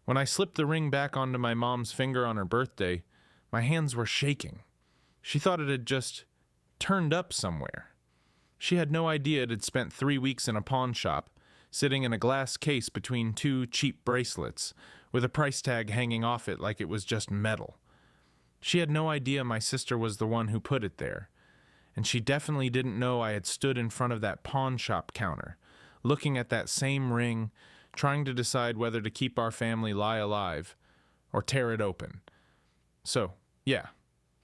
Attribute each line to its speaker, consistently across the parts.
Speaker 1: When I slipped the ring back onto my mom's finger on her birthday, my hands were shaking. She thought it had just turned up somewhere. She had no idea it had spent 3 weeks in a pawn shop, sitting in a glass case between 2 cheap bracelets, with a price tag hanging off it like it was just metal. She had no idea my sister was the one who put it there, and she definitely didn't know I had stood in front of that pawn shop counter, looking at that same ring, trying to decide whether to keep our family lie alive or tear it open. So, yeah,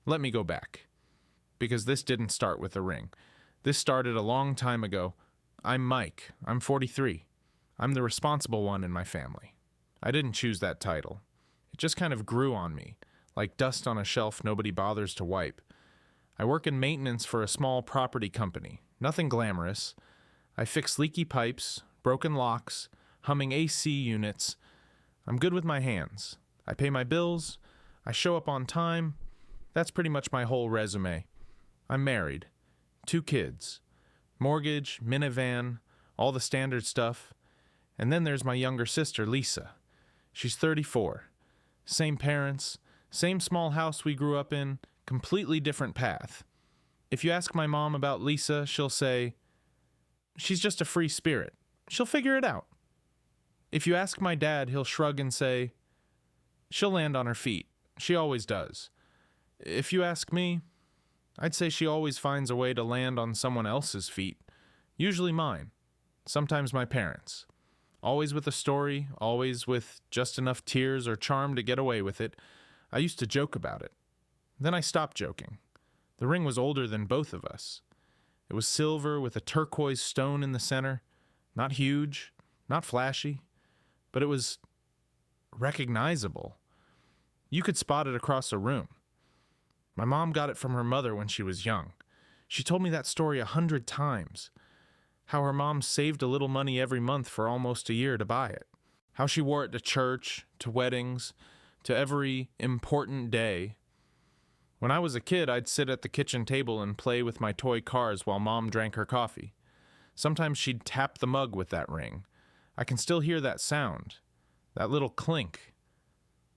Speaker 1: let me go back. Because this didn't start with a ring. This started a long time ago. I'm Mike. I'm 43. I'm the responsible one in my family. I didn't choose that title. It just kind of grew on me, like dust on a shelf nobody bothers to wipe. I work in maintenance for a small property company. Nothing glamorous. I fix leaky pipes, broken locks, humming AC units. I'm good with my hands. I pay my bills. I show up on time. That's pretty much my whole resume. I'm married. 2 kids. Mortgage, minivan, all the standard stuff. And then there's my younger sister, Lisa. She's 34. Same parents, same small house we grew up in, completely different path. If you ask my mom about Lisa, she'll say, "She's just a free spirit. She'll figure it out." If you ask my dad, he'll shrug and say, "She'll land on her feet. She always does." If you ask me, I'd say she always finds a way to land on someone else's feet, usually mine, sometimes my parents. Always with a story, always with just enough tears or charm to get away with it. I used to joke about it. Then I stopped joking. The ring was older than both of us. It was silver with a turquoise stone in the center, not huge, not flashy, but it was recognizable. You could spot it across a room. My mom got it from her mother when she was young. She told me that story 100 times. How her mom saved a little money every month for almost a year to buy it. How she wore it to church, to weddings, to every important day. When I was a kid, I'd sit at the kitchen table and play with my toy cars while Mom drank her coffee. Sometimes she'd tap the mug with that ring. I can still hear that sound, that little clink.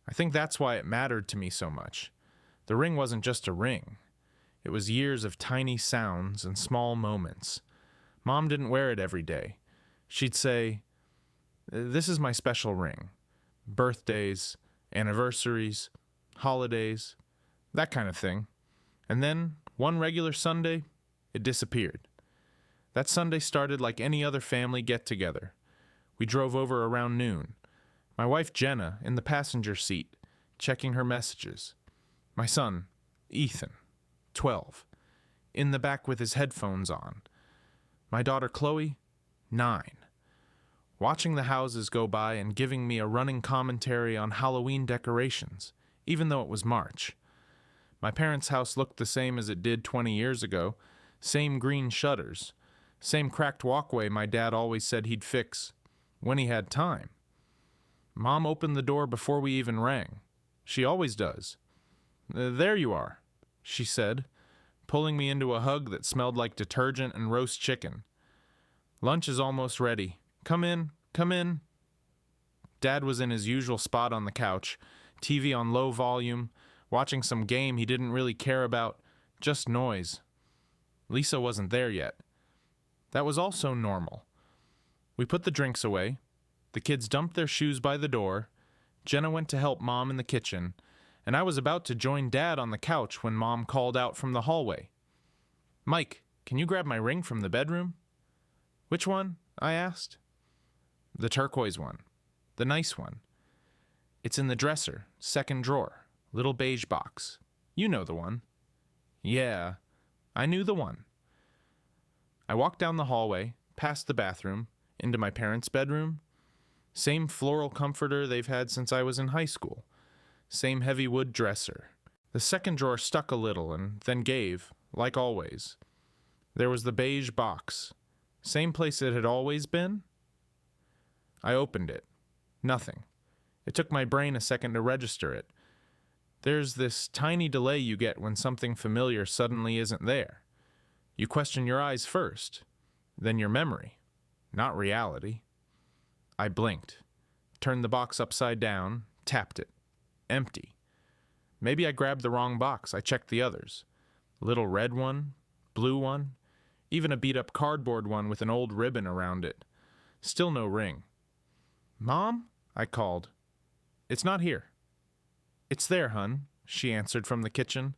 Speaker 1: I think that's why it mattered to me so much. The ring wasn't just a ring. It was years of tiny sounds and small moments. Mom didn't wear it every day. She'd say, "This is my special ring." Birthdays, anniversaries, holidays, that kind of thing. And then, one regular Sunday, it disappeared. That Sunday started like any other family get-together. We drove over around noon. My wife Jenna in the passenger seat, checking her messages. My son, Ethan, 12, in the back with his headphones on. My daughter Chloe, 9, watching the houses go by and giving me a running commentary on Halloween decorations, even though it was March. My parents' house looked the same as it did 20 years ago, same green shutters, same cracked walkway my dad always said he'd fix when he had time. Mom opened the door before we even rang. She always does. "There you are," she said, pulling me into a hug that smelled like detergent and roast chicken. "Lunch is almost ready. Come in, come in." Dad was in his usual spot on the couch, TV on low volume, watching some game he didn't really care about, just noise. Lisa wasn't there yet. That was also normal. We put the drinks away. The kids dumped their shoes by the door. Jenna went to help Mom in the kitchen, and I was about to join Dad on the couch when Mom called out from the hallway. "Mike, can you grab my ring from the bedroom?" "Which one?" I asked. "The turquoise one. The nice one. It's in the dresser, second drawer, little beige box. You know the one." "Yeah, I knew the one." I walked down the hallway, past the bathroom, into my parents' bedroom. Same floral comforter they've had since I was in high school. Same heavy wood dresser. The second drawer stuck a little and then gave, like always. There was the beige box. Same place it had always been? I opened it. Nothing. It took my brain a second to register it. There's this tiny delay you get when something familiar suddenly isn't there. You question your eyes first, then your memory, not reality. I blinked, turned the box upside down, tapped it. Empty. Maybe I grabbed the wrong box. I checked the others. Little red one, blue one, even a beat-up cardboard one with an old ribbon around it. Still no ring. "Mom?" I called. "It's not here." "It's there, hun," she answered from the kitchen.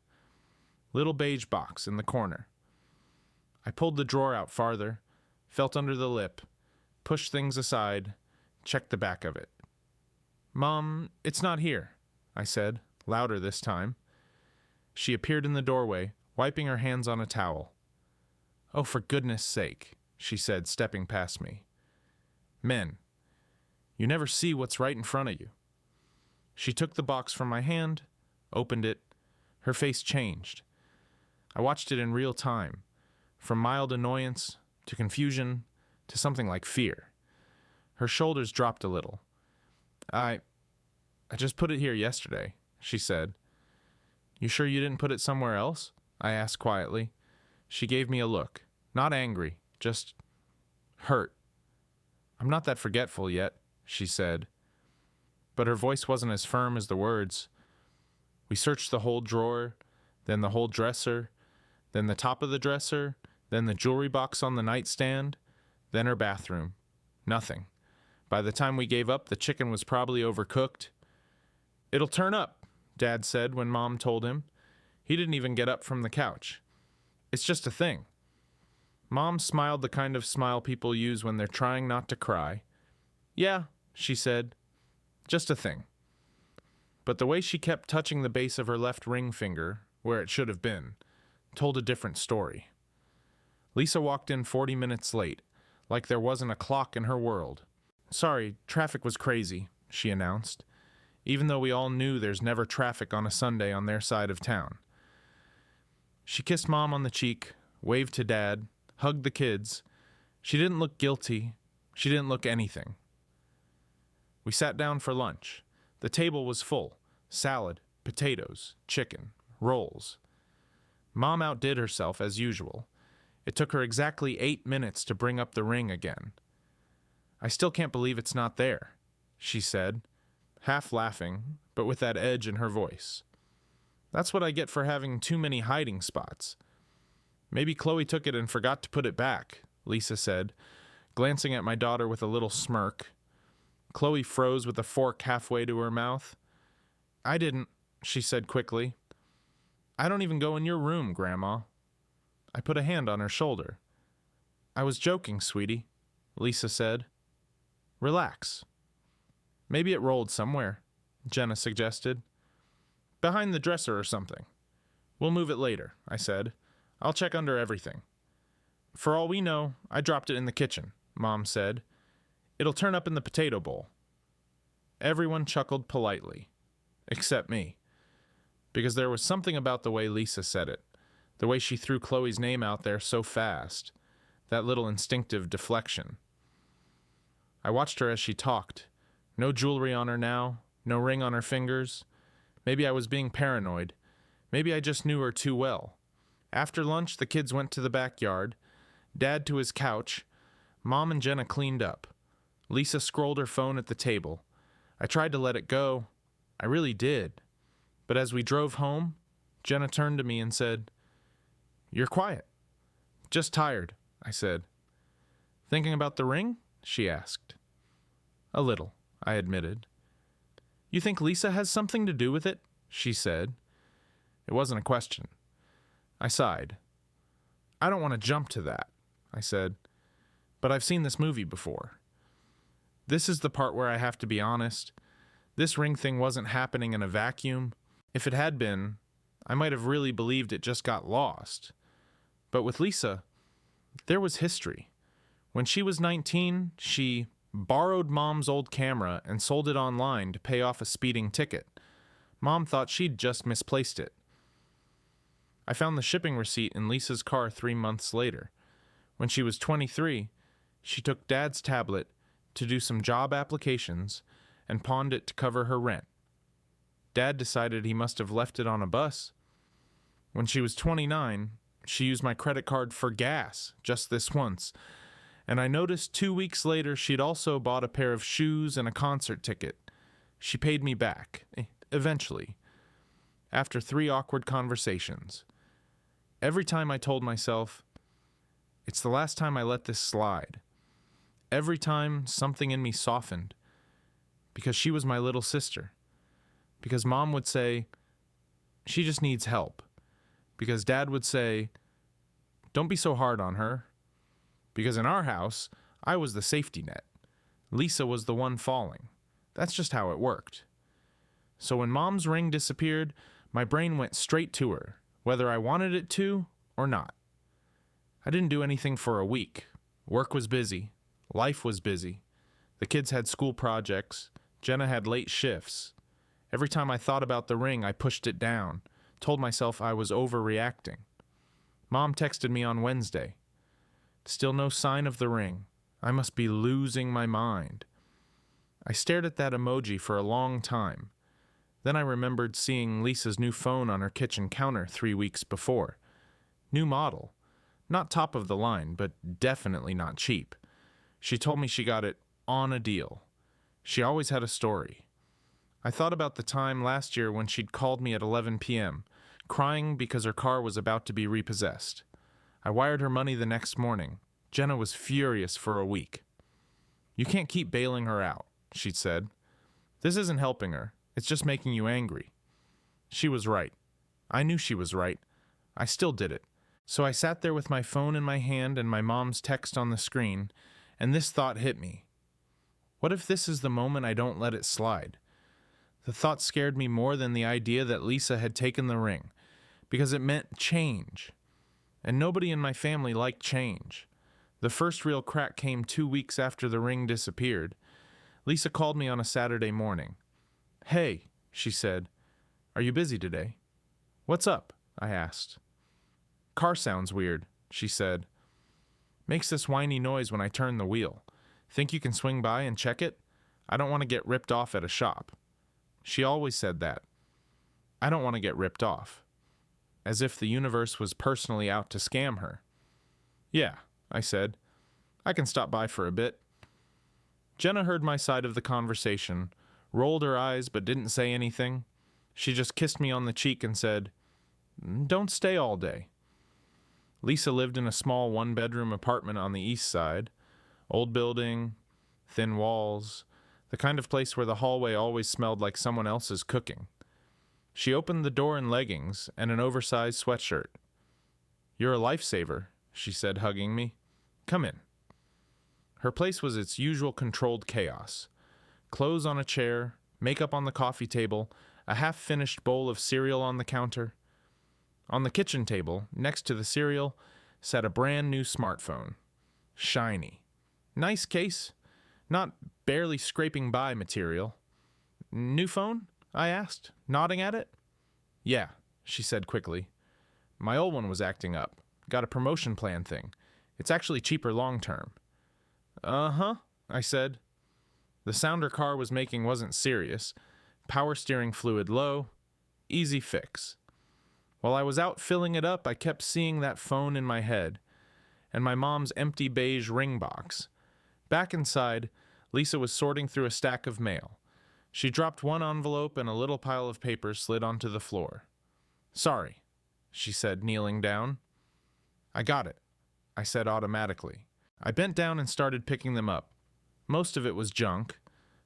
Speaker 1: Little beige box in the corner. I pulled the drawer out farther, felt under the lip, pushed things aside, checked the back of it. "Mom, it's not here," I said, louder this time. She appeared in the doorway, wiping her hands on a towel. "Oh, for goodness sake," she said, stepping past me. "Men, you never see what's right in front of you." She took the box from my hand, opened it. Her face changed. I watched it in real time, from mild annoyance to confusion to something like fear. Her shoulders dropped a little. I just put it here yesterday," she said. "You sure you didn't put it somewhere else?" I asked quietly. She gave me a look, not angry, just hurt. "I'm not that forgetful yet," she said. But her voice wasn't as firm as the words. We searched the whole drawer, then the whole dresser, then the top of the dresser, then the jewelry box on the nightstand, then her bathroom. Nothing. By the time we gave up, the chicken was probably overcooked. "It'll turn up," Dad said when Mom told him. He didn't even get up from the couch. "It's just a thing." Mom smiled the kind of smile people use when they're trying not to cry. "Yeah," she said, "just a thing." But the way she kept touching the base of her left ring finger, where it should have been, told a different story. Lisa walked in 40 minutes late, like there wasn't a clock in her world. "Sorry, traffic was crazy," she announced, even though we all knew there's never traffic on a Sunday on their side of town. She kissed Mom on the cheek, waved to Dad, hugged the kids. She didn't look guilty. She didn't look anything. We sat down for lunch. The table was full. Salad, potatoes, chicken, rolls. Mom outdid herself as usual. It took her exactly 8 minutes to bring up the ring again. "I still can't believe it's not there," she said, half laughing, but with that edge in her voice. "That's what I get for having too many hiding spots." "Maybe Chloe took it and forgot to put it back," Lisa said, glancing at my daughter with a little smirk. Chloe froze with a fork halfway to her mouth. "I didn't," she said quickly. "I don't even go in your room, Grandma." I put a hand on her shoulder. "I was joking, sweetie," Lisa said. "Relax." "Maybe it rolled somewhere," Jenna suggested. "Behind the dresser or something." "We'll move it later," I said. "I'll check under everything." "For all we know, I dropped it in the kitchen," Mom said. "It'll turn up in the potato bowl." Everyone chuckled politely, except me, because there was something about the way Lisa said it, the way she threw Chloe's name out there so fast, that little instinctive deflection. I watched her as she talked. No jewelry on her now, no ring on her fingers. Maybe I was being paranoid. Maybe I just knew her too well. After lunch, the kids went to the backyard, Dad to his couch. Mom and Jenna cleaned up. Lisa scrolled her phone at the table. I tried to let it go. I really did. But as we drove home, Jenna turned to me and said, "You're quiet." "Just tired," I said. "Thinking about the ring?" she asked. "A little," I admitted. "You think Lisa has something to do with it?" she said. It wasn't a question. I sighed. "I don't want to jump to that," I said, "but I've seen this movie before. This is the part where I have to be honest. This ring thing wasn't happening in a vacuum. If it had been, I might have really believed it just got lost. But with Lisa, there was history. When she was 19, she borrowed Mom's old camera and sold it online to pay off a speeding ticket. Mom thought she'd just misplaced it. I found the shipping receipt in Lisa's car 3 months later. When she was 23, she took Dad's tablet to do some job applications and pawned it to cover her rent. Dad decided he must have left it on a bus. When she was 29, she used my credit card for gas just this once, And I noticed 2 weeks later she'd also bought a pair of shoes and a concert ticket. She paid me back, eventually, after 3 awkward conversations. Every time I told myself, it's the last time I let this slide. Every time something in me softened, because she was my little sister. Because Mom would say, she just needs help. Because Dad would say, don't be so hard on her. Because in our house, I was the safety net. Lisa was the one falling. That's just how it worked. So when Mom's ring disappeared, my brain went straight to her, whether I wanted it to or not. I didn't do anything for a week. Work was busy. Life was busy. The kids had school projects. Jenna had late shifts. Every time I thought about the ring, I pushed it down, told myself I was overreacting. Mom texted me on Wednesday. Still no sign of the ring. I must be losing my mind. I stared at that emoji for a long time. Then I remembered seeing Lisa's new phone on her kitchen counter 3 weeks before. New model. Not top of the line, but definitely not cheap. She told me she got it on a deal. She always had a story. I thought about the time last year when she'd called me at 11 p.m., crying because her car was about to be repossessed. I wired her money the next morning. Jenna was furious for a week. You can't keep bailing her out, she'd said. This isn't helping her. It's just making you angry. She was right. I knew she was right. I still did it. So I sat there with my phone in my hand and my mom's text on the screen, and this thought hit me. What if this is the moment I don't let it slide? The thought scared me more than the idea that Lisa had taken the ring, because it meant change. And nobody in my family liked change. The first real crack came 2 weeks after the ring disappeared. Lisa called me on a Saturday morning. Hey, she said, are you busy today? What's up? I asked. Car sounds weird, she said. Makes this whiny noise when I turn the wheel. Think you can swing by and check it? I don't want to get ripped off at a shop. She always said that. I don't want to get ripped off. As if the universe was personally out to scam her. Yeah, I said. I can stop by for a bit. Jenna heard my side of the conversation, rolled her eyes but didn't say anything. She just kissed me on the cheek and said, don't stay all day. Lisa lived in a small one-bedroom apartment on the east side. Old building, thin walls, the kind of place where the hallway always smelled like someone else's cooking. She opened the door in leggings and an oversized sweatshirt. You're a lifesaver, she said, hugging me. Come in. Her place was its usual controlled chaos. Clothes on a chair, makeup on the coffee table, a half-finished bowl of cereal on the counter. On the kitchen table, next to the cereal, sat a brand new smartphone. Shiny. Nice case. Not barely scraping by material. New phone? I asked, nodding at it. Yeah, she said quickly. My old one was acting up. Got a promotion plan thing. It's actually cheaper long term. Uh-huh, I said. The sound her car was making wasn't serious. Power steering fluid low. Easy fix. While I was out filling it up, I kept seeing that phone in my head, and my mom's empty beige ring box. Back inside, Lisa was sorting through a stack of mail. She dropped one envelope and a little pile of papers slid onto the floor. Sorry, she said, kneeling down. I got it, I said automatically. I bent down and started picking them up. Most of it was junk.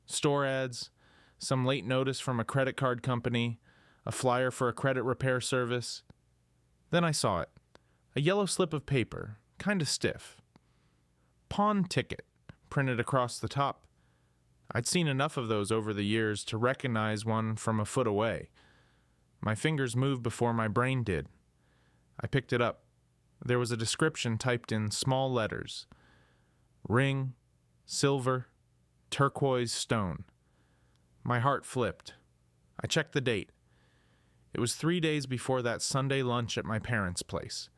Speaker 1: Store ads, some late notice from a credit card company, a flyer for a credit repair service. Then I saw it. A yellow slip of paper, kinda stiff. Pawn ticket, printed across the top. I'd seen enough of those over the years to recognize one from a foot away. My fingers moved before my brain did. I picked it up. There was a description typed in small letters. Ring, silver, turquoise stone. My heart flipped. I checked the date. It was 3 days before that Sunday lunch at my parents' place.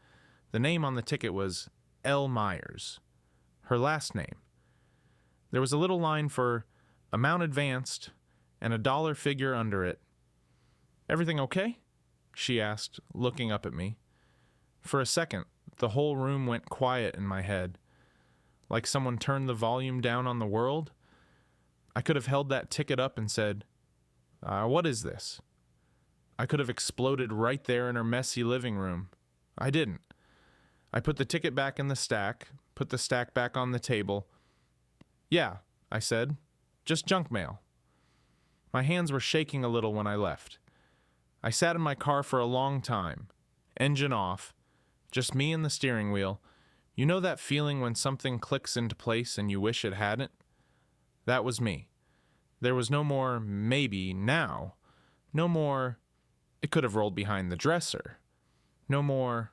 Speaker 1: The name on the ticket was L. Myers. Her last name. There was a little line for amount advanced and a dollar figure under it. Everything okay? She asked, looking up at me. For a second, the whole room went quiet in my head. like someone turned the volume down on the world. I could have held that ticket up and said, what is this? I could have exploded right there in her messy living room. I didn't. I put the ticket back in the stack, put the stack back on the table. Yeah, I said, just junk mail. My hands were shaking a little when I left. I sat in my car for a long time, engine off, just me and the steering wheel. You know that feeling when something clicks into place and you wish it hadn't? That was me. There was no more maybe now. No more it could have rolled behind the dresser. No more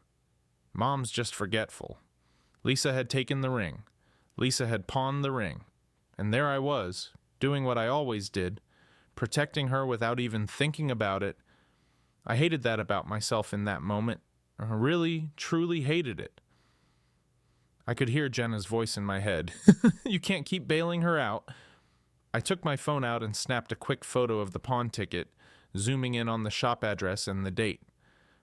Speaker 1: Mom's just forgetful. Lisa had taken the ring. Lisa had pawned the ring. And there I was, doing what I always did, protecting her without even thinking about it. I hated that about myself in that moment. I really, truly hated it. I could hear Jenna's voice in my head. You can't keep bailing her out. I took my phone out and snapped a quick photo of the pawn ticket, zooming in on the shop address and the date.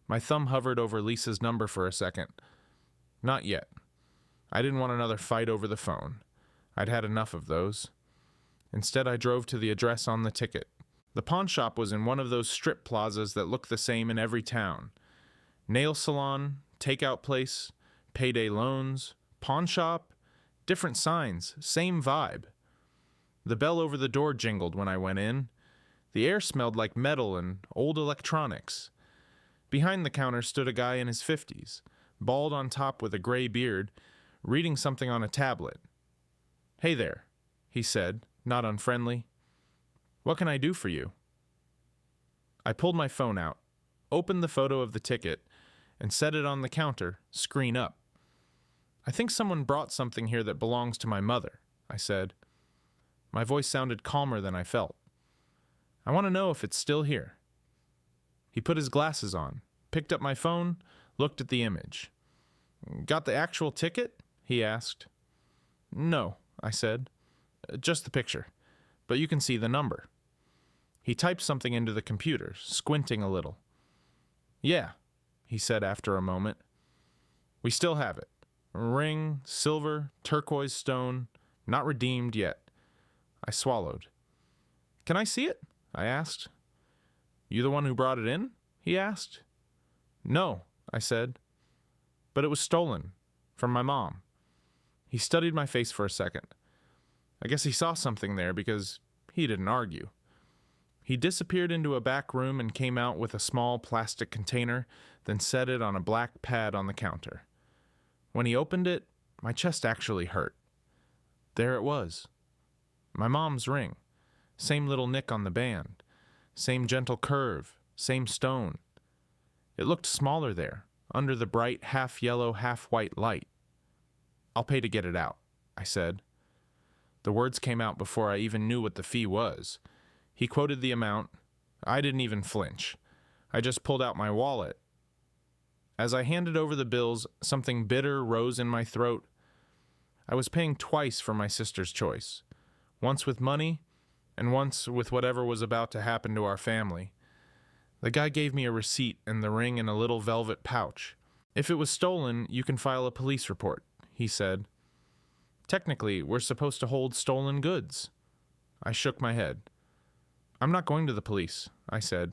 Speaker 1: My thumb hovered over Lisa's number for a second. Not yet. I didn't want another fight over the phone. I'd had enough of those. Instead, I drove to the address on the ticket. The pawn shop was in one of those strip plazas that look the same in every town. Nail salon, takeout place, payday loans, pawn shop, different signs, same vibe. The bell over the door jingled when I went in. The air smelled like metal and old electronics. Behind the counter stood a guy in his 50s, bald on top with a gray beard, reading something on a tablet. "Hey there," he said, not unfriendly. "What can I do for you?" I pulled my phone out, opened the photo of the ticket, and set it on the counter, screen up. "I think someone brought something here that belongs to my mother," I said. My voice sounded calmer than I felt. "I want to know if it's still here." He put his glasses on, picked up my phone, looked at the image. "Got the actual ticket?" he asked. "No," I said. "Just the picture. But you can see the number." He typed something into the computer, squinting a little. "Yeah," he said after a moment. "We still have it. Ring, silver, turquoise stone, not redeemed yet." I swallowed. "Can I see it?" I asked. "You the one who brought it in?" he asked. "No," I said. "But it was stolen. From my mom." He studied my face for a second. I guess he saw something there because he didn't argue. He disappeared into a back room and came out with a small plastic container, then set it on a black pad on the counter. When he opened it, my chest actually hurt. There it was. My mom's ring. Same little nick on the band. Same gentle curve. Same stone. It looked smaller there, under the bright half-yellow, half-white light. "I'll pay to get it out," I said. The words came out before I even knew what the fee was. He quoted the amount. I didn't even flinch. I just pulled out my wallet. As I handed over the bills, something bitter rose in my throat. I was paying twice for my sister's choice. Once with money, and once with whatever was about to happen to our family. The guy gave me a receipt and the ring in a little velvet pouch. "If it was stolen, you can file a police report," he said. "Technically, we're supposed to hold stolen goods." I shook my head. "I'm not going to the police," I said.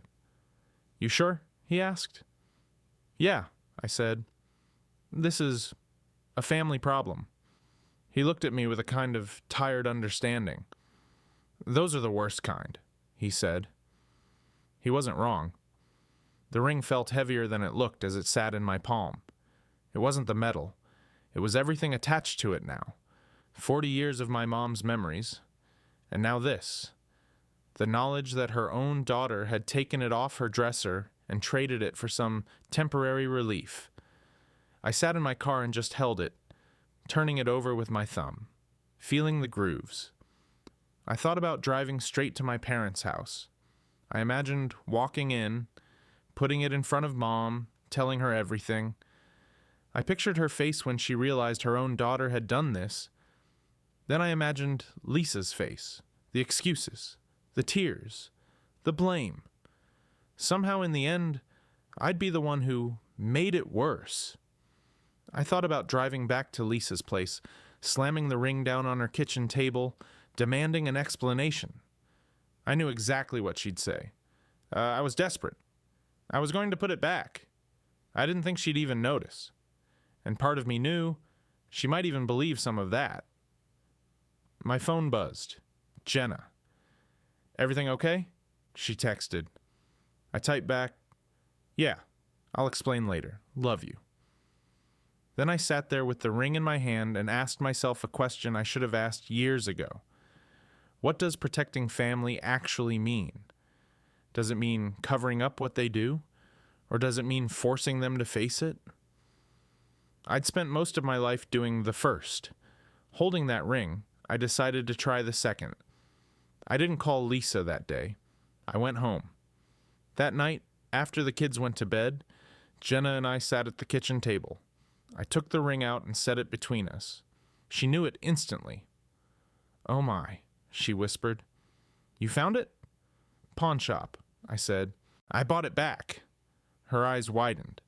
Speaker 1: "You sure?" he asked. "Yeah," I said. "This is a family problem." He looked at me with a kind of tired understanding. "Those are the worst kind," he said. He wasn't wrong. The ring felt heavier than it looked as it sat in my palm. It wasn't the metal. It was everything attached to it now. 40 years of my mom's memories. And now this. The knowledge that her own daughter had taken it off her dresser and traded it for some temporary relief. I sat in my car and just held it, turning it over with my thumb, feeling the grooves. I thought about driving straight to my parents' house. I imagined walking in, putting it in front of Mom, telling her everything. I pictured her face when she realized her own daughter had done this. Then I imagined Lisa's face, the excuses, the tears, the blame. Somehow in the end, I'd be the one who made it worse. I thought about driving back to Lisa's place, slamming the ring down on her kitchen table, demanding an explanation. I knew exactly what she'd say. I was desperate. I was going to put it back. I didn't think she'd even notice. And part of me knew she might even believe some of that. My phone buzzed. Jenna. "Everything okay?" she texted. I typed back, "Yeah, I'll explain later. Love you." Then I sat there with the ring in my hand and asked myself a question I should have asked years ago. What does protecting family actually mean? Does it mean covering up what they do? Or does it mean forcing them to face it? I'd spent most of my life doing the first. Holding that ring, I decided to try the second. I didn't call Lisa that day. I went home. That night, after the kids went to bed, Jenna and I sat at the kitchen table. I took the ring out and set it between us. She knew it instantly. "Oh my," she whispered. "You found it?" "Pawn shop," I said. "I bought it back." Her eyes widened.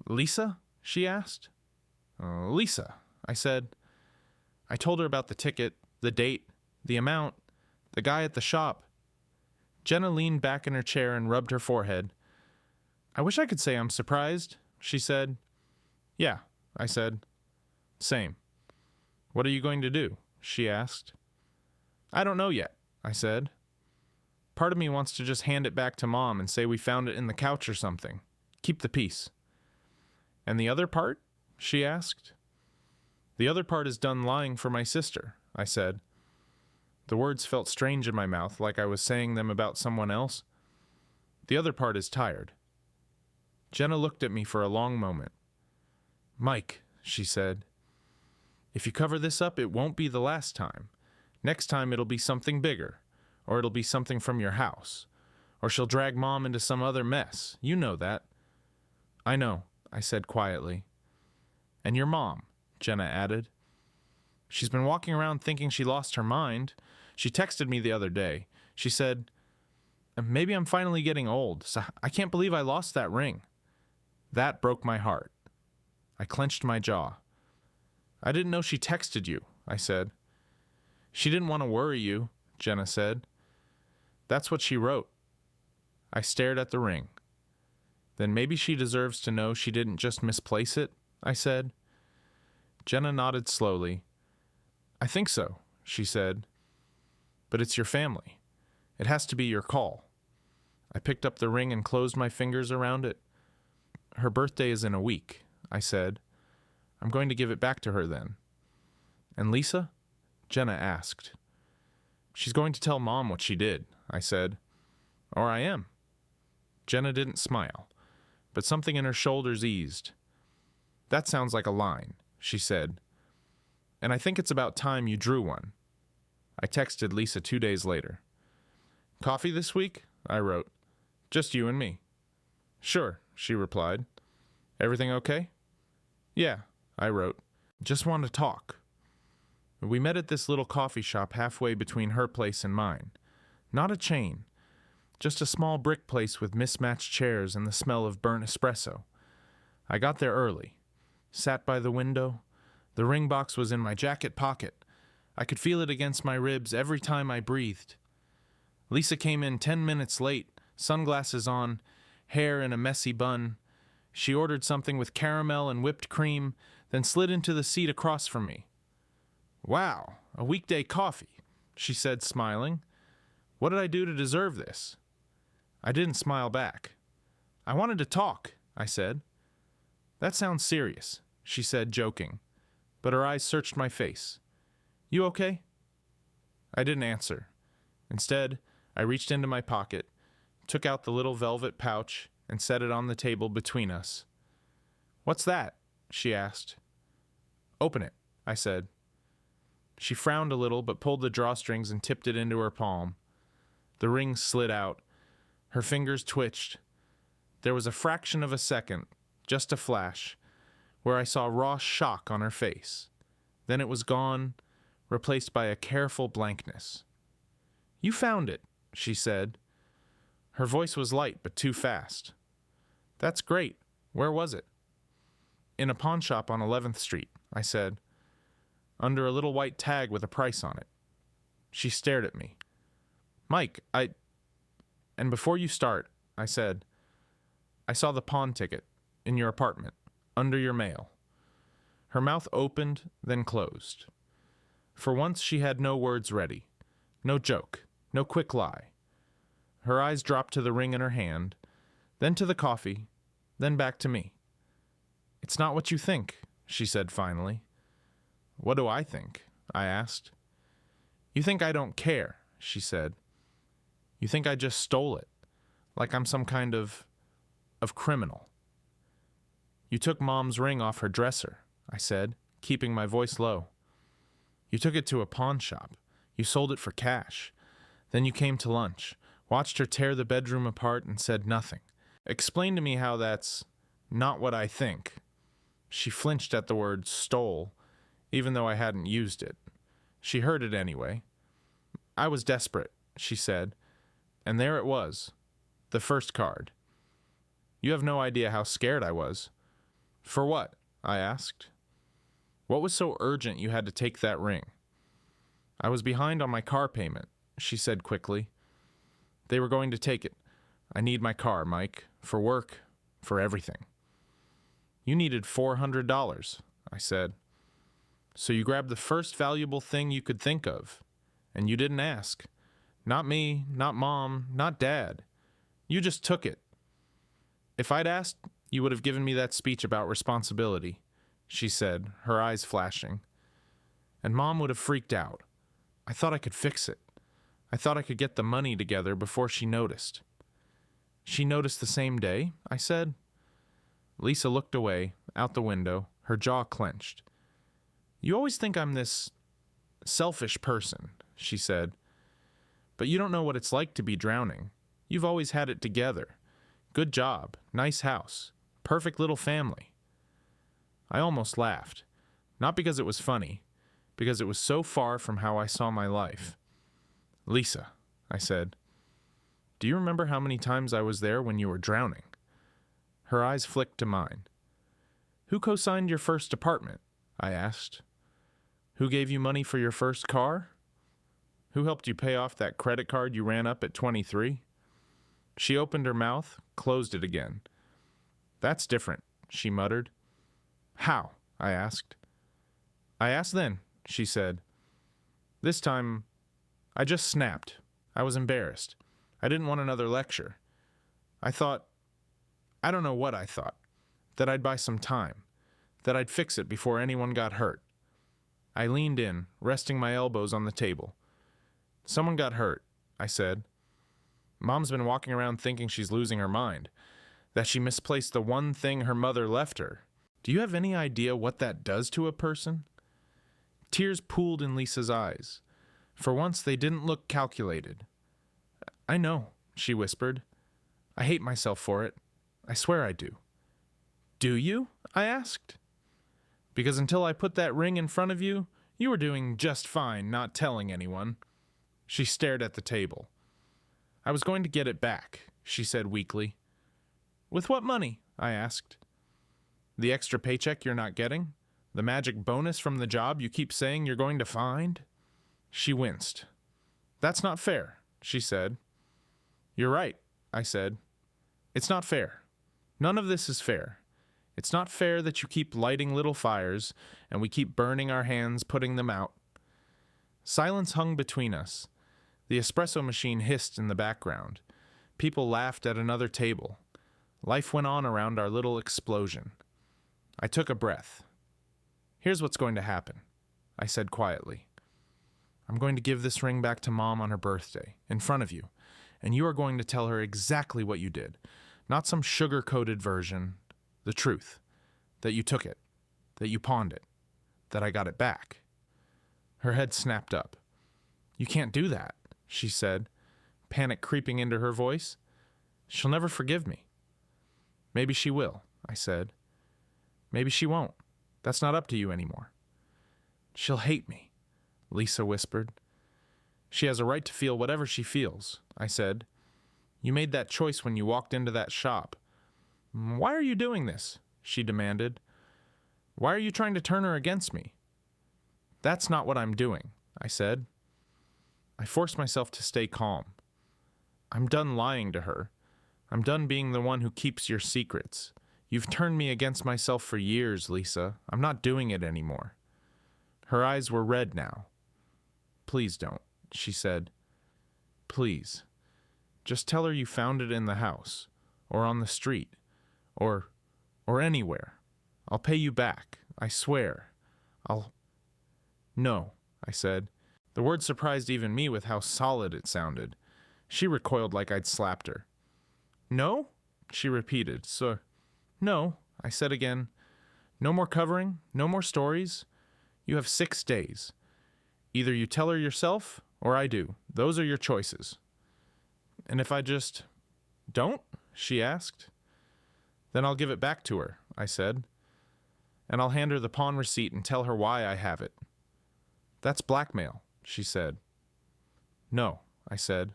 Speaker 1: "Lisa?" she asked. "Lisa," I said. I told her about the ticket, the date, the amount, the guy at the shop. Jenna leaned back in her chair and rubbed her forehead. "I wish I could say I'm surprised," she said. "Yeah," I said. "Same." "What are you going to do?" she asked. "I don't know yet," I said. Part of me wants to just hand it back to Mom and say we found it in the couch or something. Keep the peace. "And the other part?" she asked. "The other part is done lying for my sister," I said. The words felt strange in my mouth, like I was saying them about someone else. "The other part is tired." Jenna looked at me for a long moment. "Mike," she said, "if you cover this up, it won't be the last time. Next time it'll be something bigger, or it'll be something from your house, or she'll drag Mom into some other mess. You know that." "I know," I said quietly. "And your mom," Jenna added. "She's been walking around thinking she lost her mind. She texted me the other day. She said, 'Maybe I'm finally getting old, so I can't believe I lost that ring.' That broke my heart." I clenched my jaw. "I didn't know she texted you," I said. "She didn't want to worry you," Jenna said. "That's what she wrote." I stared at the ring. "Then maybe she deserves to know she didn't just misplace it," I said. Jenna nodded slowly. "I think so," she said. "But it's your family. It has to be your call." I picked up the ring and closed my fingers around it. "Her birthday is in a week," I said. "I'm going to give it back to her then." "And Lisa?" Jenna asked. "She's going to tell Mom what she did," I said. "Or I am." Jenna didn't smile, but something in her shoulders eased. "That sounds like a line," she said. "And I think it's about time you drew one." I texted Lisa 2 days later. "Coffee this week?" I wrote. "Just you and me." "Sure," she replied. "Everything okay?" "Yeah," I wrote. "Just want to talk." We met at this little coffee shop halfway between her place and mine. Not a chain, just a small brick place with mismatched chairs and the smell of burnt espresso. I got there early, sat by the window. The ring box was in my jacket pocket. I could feel it against my ribs every time I breathed. Lisa came in 10 minutes late, sunglasses on, hair in a messy bun. She ordered something with caramel and whipped cream, then slid into the seat across from me. "Wow, a weekday coffee," she said, smiling. "What did I do to deserve this?" I didn't smile back. "I wanted to talk," I said. "That sounds serious," she said, joking, but her eyes searched my face. "You okay?" I didn't answer. Instead, I reached into my pocket, took out the little velvet pouch, and set it on the table between us. "What's that?" she asked. "Open it," I said. She frowned a little but pulled the drawstrings and tipped it into her palm. The ring slid out. Her fingers twitched. There was a fraction of a second, just a flash, where I saw raw shock on her face. Then it was gone, replaced by a careful blankness. "You found it," she said. Her voice was light but too fast. "That's great. Where was it?" "In a pawn shop on 11th Street, I said. under a little white tag with a price on it. She stared at me. Mike, And before you start, I said, I saw the pawn ticket in your apartment, under your mail. Her mouth opened, then closed. For once she had no words ready. No joke, no quick lie. Her eyes dropped to the ring in her hand, then to the coffee, then back to me. It's not what you think, she said finally. What do I think? I asked. You think I don't care, she said. You think I just stole it, like I'm some kind of criminal. You took Mom's ring off her dresser, I said, keeping my voice low. You took it to a pawn shop. You sold it for cash. Then you came to lunch, watched her tear the bedroom apart and said nothing. Explain to me how that's not what I think. She flinched at the word stole, even though I hadn't used it. She heard it anyway. I was desperate, she said, and there it was, the first card. You have no idea how scared I was. For what? I asked. What was so urgent you had to take that ring? I was behind on my car payment, she said quickly. They were going to take it. I need my car, Mike, for work, for everything. You needed $400, I said. So you grabbed the first valuable thing you could think of, and you didn't ask. Not me, not Mom, not Dad. You just took it. If I'd asked, you would have given me that speech about responsibility, she said, her eyes flashing. And Mom would have freaked out. I thought I could fix it. I thought I could get the money together before she noticed. She noticed the same day, I said. Lisa looked away, out the window, her jaw clenched. You always think I'm this selfish person, she said. But you don't know what it's like to be drowning. You've always had it together. Good job, nice house, perfect little family. I almost laughed. Not because it was funny, because it was so far from how I saw my life. Lisa, I said, do you remember how many times I was there when you were drowning? Her eyes flicked to mine. Who co-signed your first apartment? I asked. Who gave you money for your first car? Who helped you pay off that credit card you ran up at 23? She opened her mouth, closed it again. That's different, she muttered. How? I asked. I asked then, she said. This time, I just snapped. I was embarrassed. I didn't want another lecture. I don't know what I thought. That I'd buy some time. That I'd fix it before anyone got hurt. I leaned in, resting my elbows on the table. Someone got hurt, I said. Mom's been walking around thinking she's losing her mind. That she misplaced the one thing her mother left her. Do you have any idea what that does to a person? Tears pooled in Lisa's eyes. For once, they didn't look calculated. I know, she whispered. I hate myself for it. I swear I do. Do you? I asked. Because until I put that ring in front of you, you were doing just fine not telling anyone. She stared at the table. I was going to get it back, she said weakly. With what money? I asked. The extra paycheck you're not getting? The magic bonus from the job you keep saying you're going to find? She winced. That's not fair, she said. You're right, I said. It's not fair. None of this is fair. It's not fair that you keep lighting little fires, and we keep burning our hands putting them out. Silence hung between us. The espresso machine hissed in the background. People laughed at another table. Life went on around our little explosion. I took a breath. Here's what's going to happen, I said quietly. I'm going to give this ring back to Mom on her birthday, in front of you, and you are going to tell her exactly what you did. Not some sugar-coated version. The truth. That you took it. That you pawned it. That I got it back. Her head snapped up. You can't do that, she said, panic creeping into her voice. She'll never forgive me. Maybe she will, I said. Maybe she won't. That's not up to you anymore. She'll hate me, Lisa whispered. She has a right to feel whatever she feels, I said. You made that choice when you walked into that shop. Why are you doing this? She demanded. Why are you trying to turn her against me? That's not what I'm doing, I said. I forced myself to stay calm. I'm done lying to her. I'm done being the one who keeps your secrets. You've turned me against myself for years, Lisa. I'm not doing it anymore. Her eyes were red now. Please don't, she said. Please. Just tell her you found it in the house, or on the street, or anywhere. I'll pay you back, I swear. No, I said. The word surprised even me with how solid it sounded. She recoiled like I'd slapped her. No? She repeated. So, no, I said again. No more covering, no more stories. You have 6 days. Either you tell her yourself, or I do. Those are your choices. And if I just don't? She asked. Then I'll give it back to her, I said. And I'll hand her the pawn receipt and tell her why I have it. That's blackmail, she said. No, I said.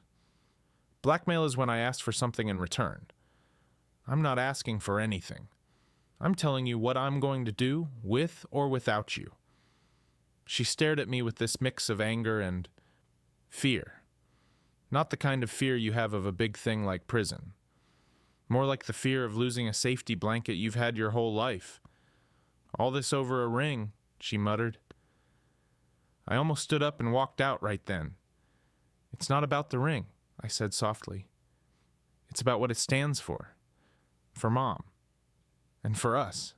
Speaker 1: Blackmail is when I ask for something in return. I'm not asking for anything. I'm telling you what I'm going to do, with or without you. She stared at me with this mix of anger and fear. Not the kind of fear you have of a big thing like prison. More like the fear of losing a safety blanket you've had your whole life. All this over a ring, she muttered. I almost stood up and walked out right then. It's not about the ring, I said softly. It's about what it stands for. For Mom. And for us.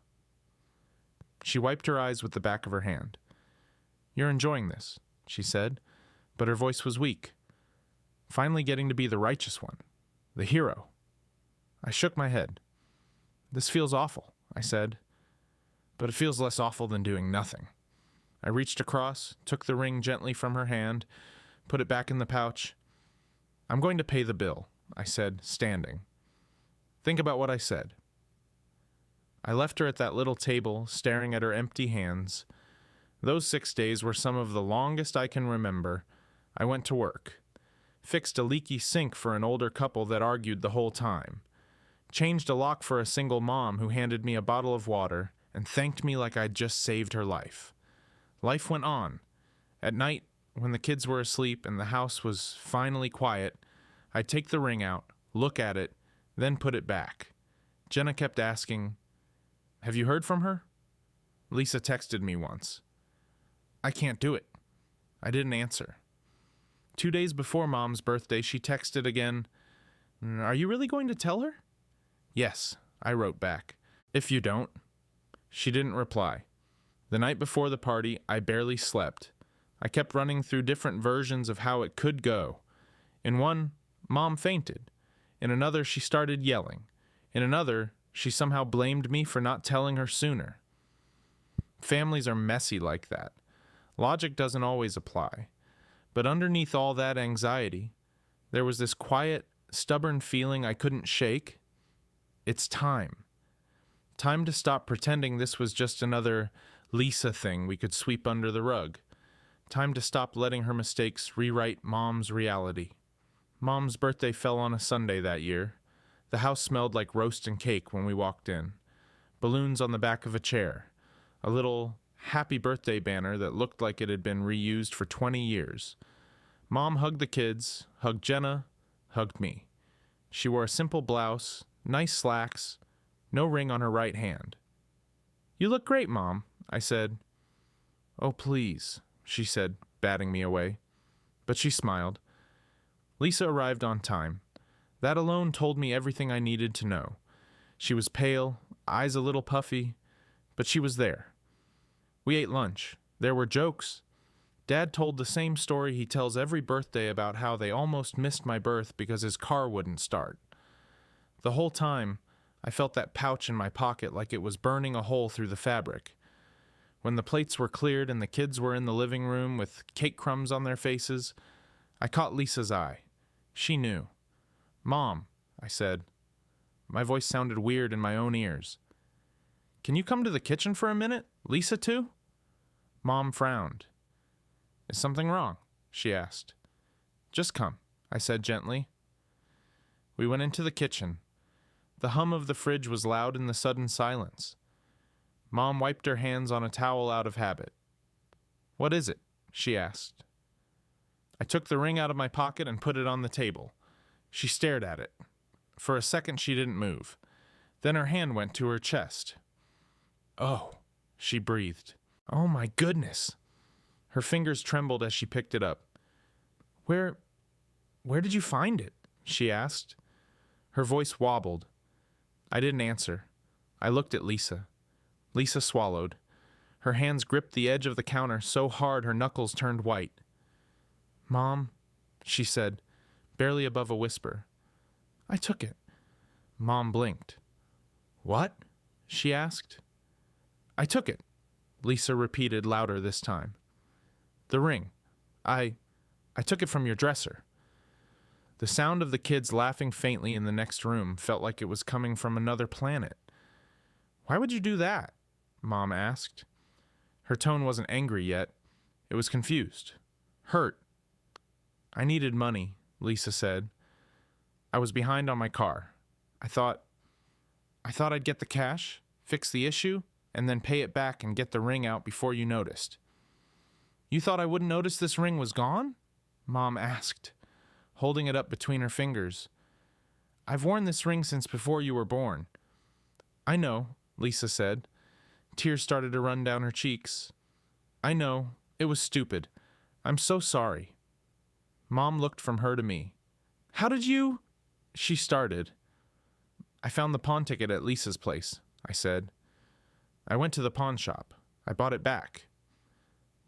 Speaker 1: She wiped her eyes with the back of her hand. You're enjoying this, she said, but her voice was weak. Finally getting to be the righteous one. The hero. I shook my head. This feels awful, I said. But it feels less awful than doing nothing. I reached across, took the ring gently from her hand, put it back in the pouch. I'm going to pay the bill, I said, standing. Think about what I said. I left her at that little table, staring at her empty hands. Those 6 days were some of the longest I can remember. I went to work. Fixed a leaky sink for an older couple that argued the whole time. Changed a lock for a single mom who handed me a bottle of water and thanked me like I'd just saved her life. Life went on. At night, when the kids were asleep and the house was finally quiet, I'd take the ring out, look at it, then put it back. Jenna kept asking, Have you heard from her? Lisa texted me once. I can't do it. I didn't answer. 2 days before Mom's birthday, she texted again, Are you really going to tell her? Yes, I wrote back. If you don't. She didn't reply. The night before the party, I barely slept. I kept running through different versions of how it could go. In one, Mom fainted. In another, she started yelling. In another, she somehow blamed me for not telling her sooner. Families are messy like that. Logic doesn't always apply. But underneath all that anxiety, there was this quiet, stubborn feeling I couldn't shake. It's time. Time to stop pretending this was just another Lisa thing we could sweep under the rug. Time to stop letting her mistakes rewrite Mom's reality. Mom's birthday fell on a Sunday that year. The house smelled like roast and cake when we walked in. Balloons on the back of a chair. A little happy birthday banner that looked like it had been reused for 20 years. Mom hugged the kids, hugged Jenna, hugged me. She wore a simple blouse, nice slacks, no ring on her right hand. You look great, Mom, I said. Oh, please, she said, batting me away. But she smiled. Lisa arrived on time. That alone told me everything I needed to know. She was pale, eyes a little puffy, but she was there. We ate lunch. There were jokes. Dad told the same story he tells every birthday about how they almost missed my birth because his car wouldn't start. The whole time, I felt that pouch in my pocket like it was burning a hole through the fabric. When the plates were cleared and the kids were in the living room with cake crumbs on their faces, I caught Lisa's eye. She knew. Mom, I said. My voice sounded weird in my own ears. Can you come to the kitchen for a minute? Lisa too? Mom frowned. Is something wrong? She asked. Just come, I said gently. We went into the kitchen. The hum of the fridge was loud in the sudden silence. Mom wiped her hands on a towel out of habit. What is it? She asked. I took the ring out of my pocket and put it on the table. She stared at it. For a second she didn't move. Then her hand went to her chest. Oh, she breathed. Oh my goodness. Her fingers trembled as she picked it up. Where did you find it? She asked. Her voice wobbled. I didn't answer. I looked at Lisa. Lisa swallowed. Her hands gripped the edge of the counter so hard her knuckles turned white. Mom, she said, barely above a whisper. I took it. Mom blinked. What? She asked. I took it, Lisa repeated louder this time. The ring. I took it from your dresser. The sound of the kids laughing faintly in the next room felt like it was coming from another planet. Why would you do that? Mom asked. Her tone wasn't angry yet. It was confused. Hurt. I needed money, Lisa said. I was behind on my car. I thought I'd get the cash, fix the issue, and then pay it back and get the ring out before you noticed. You thought I wouldn't notice this ring was gone? Mom asked, holding it up between her fingers. I've worn this ring since before you were born. I know, Lisa said. Tears started to run down her cheeks. I know, it was stupid. I'm so sorry. Mom looked from her to me. How did you? She started. I found the pawn ticket at Lisa's place, I said. I went to the pawn shop. I bought it back.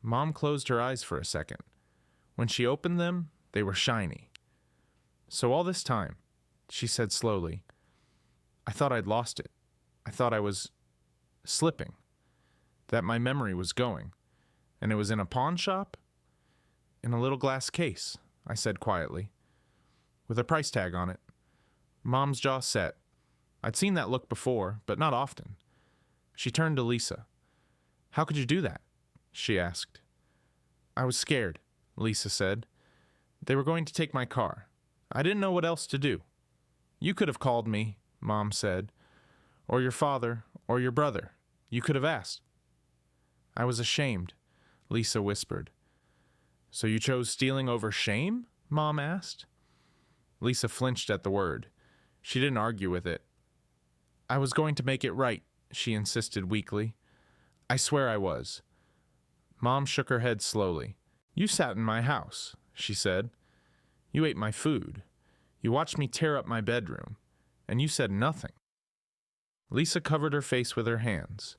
Speaker 1: Mom closed her eyes for a second. When she opened them, they were shiny. So all this time, she said slowly, I thought I'd lost it. I thought I was slipping, that my memory was going, and it was in a pawn shop? In a little glass case, I said quietly, with a price tag on it. Mom's jaw set. I'd seen that look before, but not often. She turned to Lisa. How could you do that? She asked. I was scared, Lisa said. They were going to take my car. I didn't know what else to do. You could have called me, Mom said, or your father, or your brother. You could have asked. I was ashamed, Lisa whispered. So you chose stealing over shame? Mom asked. Lisa flinched at the word. She didn't argue with it. I was going to make it right, she insisted weakly. I swear I was. Mom shook her head slowly. You sat in my house, she said. You ate my food. You watched me tear up my bedroom. And you said nothing. Lisa covered her face with her hands.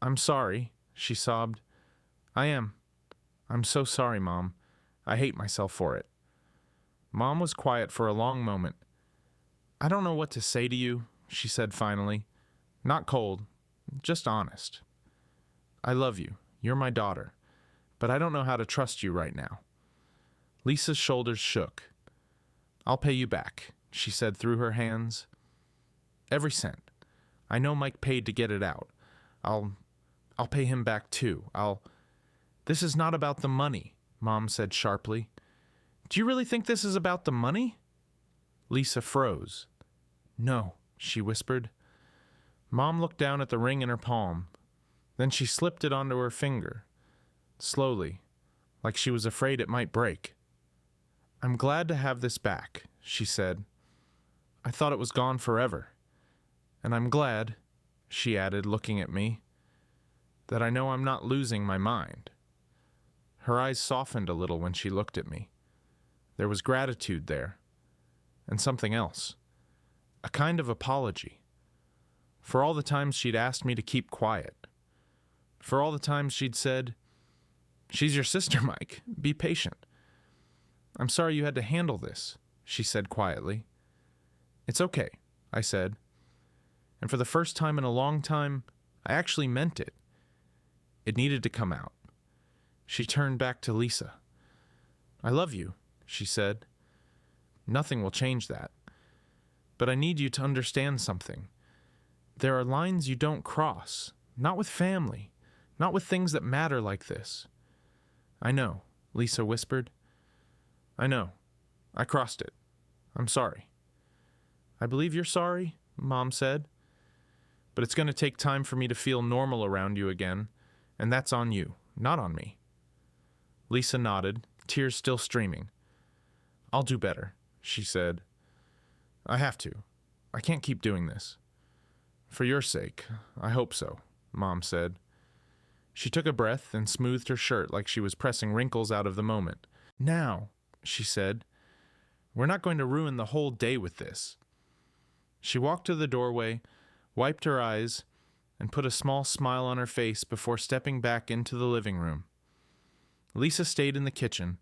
Speaker 1: I'm sorry, she sobbed. I am. I'm so sorry, Mom. I hate myself for it. Mom was quiet for a long moment. I don't know what to say to you, she said finally. Not cold, just honest. I love you. You're my daughter. But I don't know how to trust you right now. Lisa's shoulders shook. I'll pay you back, she said through her hands. Every cent. I know Mike paid to get it out. I'll pay him back too. This is not about the money, Mom said sharply. Do you really think this is about the money? Lisa froze. No, she whispered. Mom looked down at the ring in her palm. Then she slipped it onto her finger. Slowly, like she was afraid it might break. I'm glad to have this back, she said. I thought it was gone forever. And I'm glad, she added, looking at me, that I know I'm not losing my mind. Her eyes softened a little when she looked at me. There was gratitude there, and something else, a kind of apology, for all the times she'd asked me to keep quiet, for all the times she'd said, She's your sister, Mike. Be patient. I'm sorry you had to handle this, she said quietly. It's okay, I said. And for the first time in a long time, I actually meant it. It needed to come out. She turned back to Lisa. I love you, she said. Nothing will change that. But I need you to understand something. There are lines you don't cross, not with family, not with things that matter like this. I know, Lisa whispered. I know. I crossed it. I'm sorry. I believe you're sorry, Mom said. But it's going to take time for me to feel normal around you again, and that's on you, not on me. Lisa nodded, tears still streaming. "I'll do better," she said. "I have to. I can't keep doing this." "For your sake, I hope so," Mom said. She took a breath and smoothed her shirt like she was pressing wrinkles out of the moment. "Now," she said, "we're not going to ruin the whole day with this." She walked to the doorway, wiped her eyes, and put a small smile on her face before stepping back into the living room. Lisa stayed in the kitchen,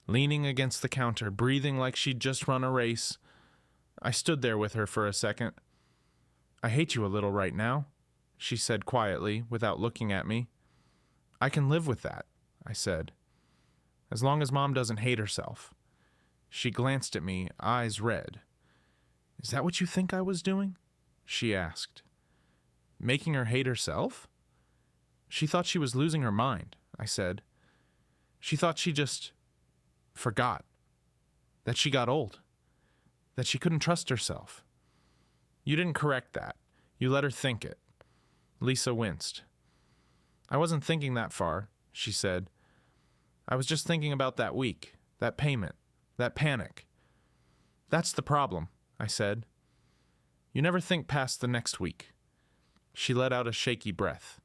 Speaker 1: leaning against the counter, breathing like she'd just run a race. I stood there with her for a second. "I hate you a little right now," she said quietly, without looking at me. "I can live with that," I said, "as long as Mom doesn't hate herself." She glanced at me, eyes red. "Is that what you think I was doing?" she asked. "Making her hate herself?" "She thought she was losing her mind," I said. "She thought she just forgot. That she got old. That she couldn't trust herself." "You didn't correct that. You let her think it." Lisa winced. "I wasn't thinking that far," she said. "I was just thinking about that week, that payment, that panic." "That's the problem," I said. "You never think past the next week." She let out a shaky breath.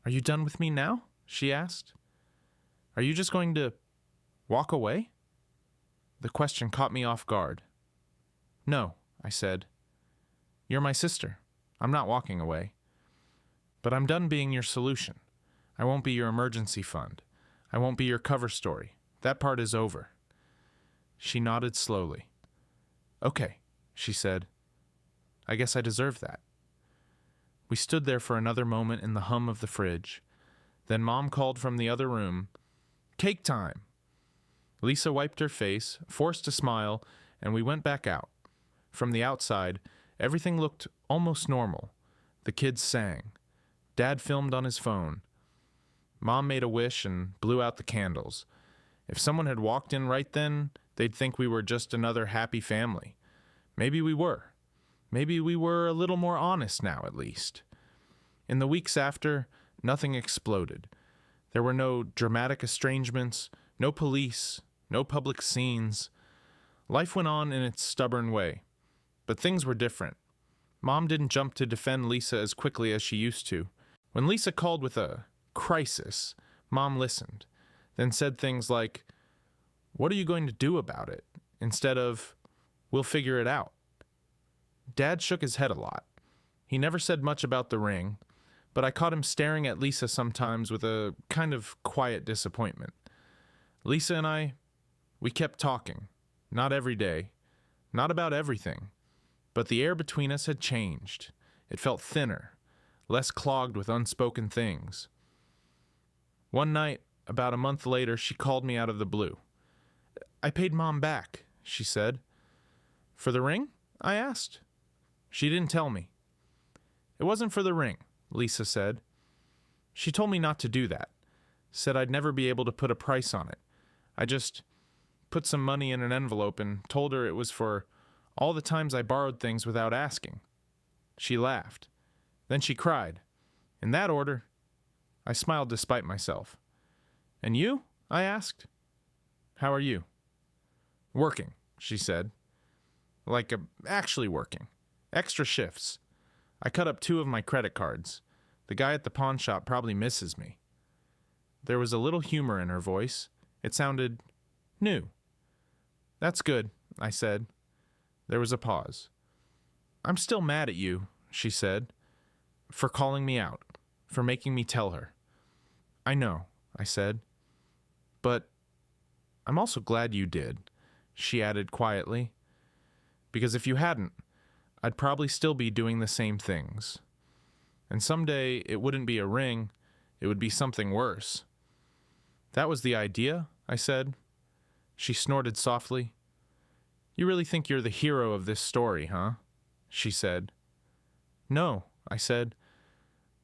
Speaker 1: "Are you done with me now?" she asked. "Are you just going to walk away?" The question caught me off guard. "No," I said. "You're my sister. I'm not walking away. But I'm done being your solution. I won't be your emergency fund. I won't be your cover story. That part is over." She nodded slowly. "Okay," she said. "I guess I deserve that." We stood there for another moment in the hum of the fridge. Then Mom called from the other room, "Cake time!" Lisa wiped her face, forced a smile, and we went back out. From the outside, everything looked almost normal. The kids sang. Dad filmed on his phone. Mom made a wish and blew out the candles. If someone had walked in right then, they'd think we were just another happy family. Maybe we were. Maybe we were a little more honest now, at least. In the weeks after, nothing exploded. There were no dramatic estrangements, no police, no public scenes. Life went on in its stubborn way. But things were different. Mom didn't jump to defend Lisa as quickly as she used to. When Lisa called with a crisis, Mom listened, then said things like, "What are you going to do about it?" instead of, "We'll figure it out." Dad shook his head a lot. He never said much about the ring, but I caught him staring at Lisa sometimes with a kind of quiet disappointment. Lisa and we kept talking. Not every day. Not about everything. But the air between us had changed. It felt thinner, less clogged with unspoken things. One night, about a month later, she called me out of the blue. "I paid Mom back," she said. "For the ring?" I asked. She didn't tell me. "It wasn't for the ring," Lisa said. "She told me not to do that. Said I'd never be able to put a price on it. I just put some money in an envelope and told her it was for all the times I borrowed things without asking." She laughed. Then she cried. "In that order." I smiled despite myself. "And you?" I asked. "How are you?" "Working," she said. Actually working. Extra shifts. I cut up 2 of my credit cards. The guy at the pawn shop probably misses me." There was a little humor in her voice. It sounded new. "That's good," I said. There was a pause. "I'm still mad at you," she said, "for calling me out, for making me tell her." "I know," I said. "But I'm also glad you did," she added quietly. "Because if you hadn't, I'd probably still be doing the same things. And someday it wouldn't be a ring, it would be something worse." "That was the idea?" I said. She snorted softly. "You really think you're the hero of this story, huh?" she said. "No," I said.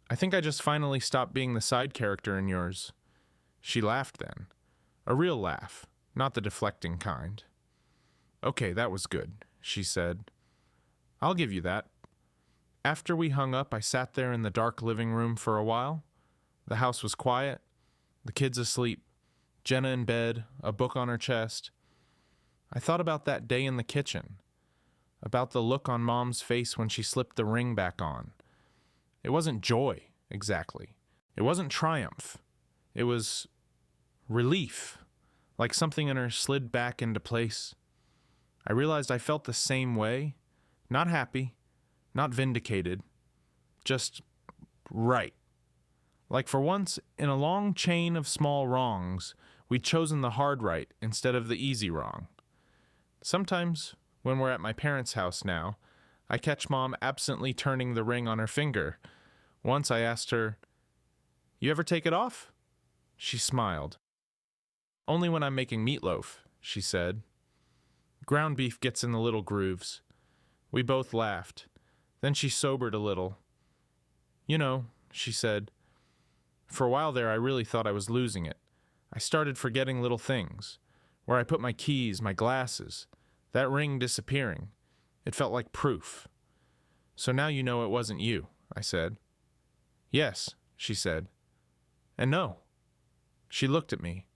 Speaker 1: "I think I just finally stopped being the side character in yours." She laughed then. A real laugh, not the deflecting kind. "Okay, that was good," she said. "I'll give you that." After we hung up, I sat there in the dark living room for a while. The house was quiet, the kids asleep, Jenna in bed, a book on her chest. I thought about that day in the kitchen, about the look on Mom's face when she slipped the ring back on. It wasn't joy, exactly. It wasn't triumph. It was relief, like something in her slid back into place. I realized I felt the same way, not happy, not vindicated, just right. Like for once, in a long chain of small wrongs, we'd chosen the hard right instead of the easy wrong. Sometimes, when we're at my parents' house now, I catch Mom absently turning the ring on her finger. Once I asked her, "You ever take it off?" She smiled. "Only when I'm making meatloaf," she said. Ground beef gets in the little grooves. We both laughed. Then she sobered a little. "You know," she said, "for a while there I really thought I was losing it. I started forgetting little things. Where I put my keys, my glasses. That ring disappearing. It felt like proof. So now you know it wasn't you," I said. "Yes," she said. "And no." She looked at me.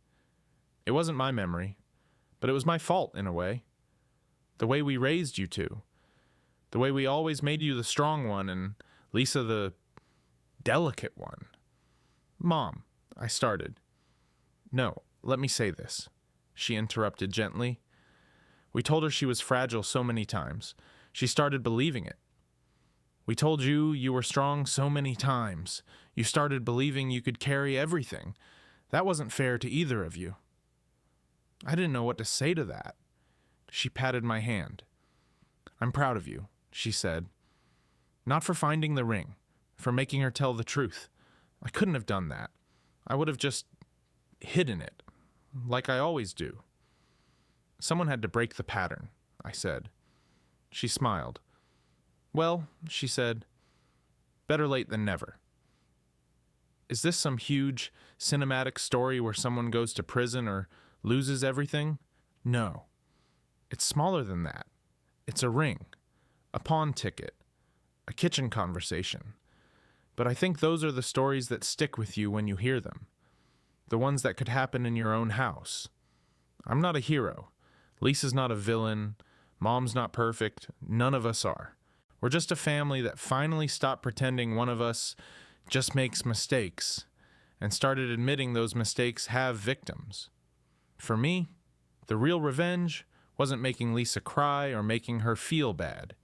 Speaker 1: "It wasn't my memory, but it was my fault in a way. The way we raised you two. The way we always made you the strong one and Lisa the delicate one." "Mom," I started. "No, let me say this," she interrupted gently. "We told her she was fragile so many times. She started believing it. We told you you were strong so many times. You started believing you could carry everything. That wasn't fair to either of you." I didn't know what to say to that. She patted my hand. "I'm proud of you," she said. "Not for finding the ring, for making her tell the truth. I couldn't have done that. I would have just hidden it, like I always do." "Someone had to break the pattern," I said. She smiled. "Well," she said, "better late than never." Is this some huge cinematic story where someone goes to prison or loses everything? No. It's smaller than that. It's a ring, a pawn ticket, a kitchen conversation. But I think those are the stories that stick with you when you hear them. The ones that could happen in your own house. I'm not a hero. Lisa's not a villain. Mom's not perfect. None of us are. We're just a family that finally stopped pretending one of us just makes mistakes and started admitting those mistakes have victims. For me, the real revenge wasn't making Lisa cry or making her feel bad.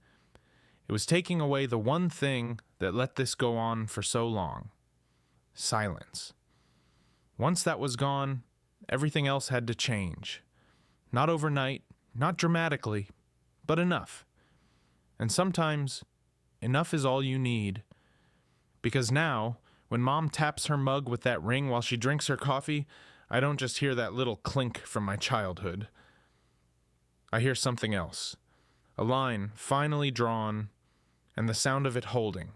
Speaker 1: It was taking away the one thing that let this go on for so long. Silence. Once that was gone, everything else had to change. Not overnight, not dramatically, but enough. And sometimes, enough is all you need. Because now, when Mom taps her mug with that ring while she drinks her coffee, I don't just hear that little clink from my childhood. I hear something else. A line finally drawn, and the sound of it holding.